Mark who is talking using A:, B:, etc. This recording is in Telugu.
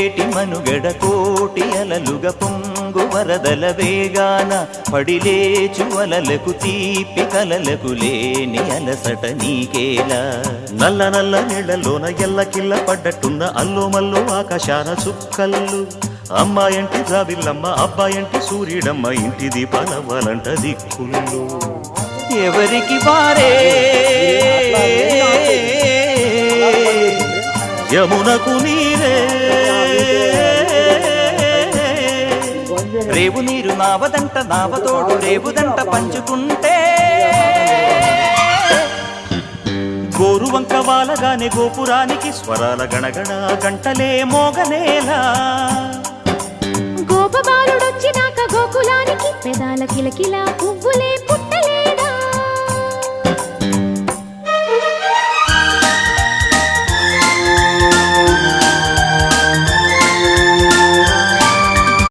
A: పొంగేటి మనుగడ కోటి అలలుగ పొంగు వరదల వేగాన పడిలేచు అలలకు తీపి కలలకు లేని అలసట నీకేలా
B: నల్ల నల్ల నీళ్లలోన ఎల్లకిల్ల పడ్డట్టున్న అల్లో మల్లో ఆకాశాన చుక్కల్లు అమ్మాయంటి జాబిల్లమ్మ అబ్బాయంటి సూర్యుడమ్మ ఇంటి దీపాలవ్వాలంట దిక్కులు
A: ఎవరికి వారే
B: యమునకు నీరే
A: రేవు నీరు నావదంట నావతోడు రేవుదంట పంచుకుంటే
B: గోరువంక వాలగానే గోపురానికి స్వరాల గణగణ గంటలే మోగనేలా
C: గోపబాలుడొచ్చినాక గోకులానికి పెదాల కిలకిలా పువ్వులే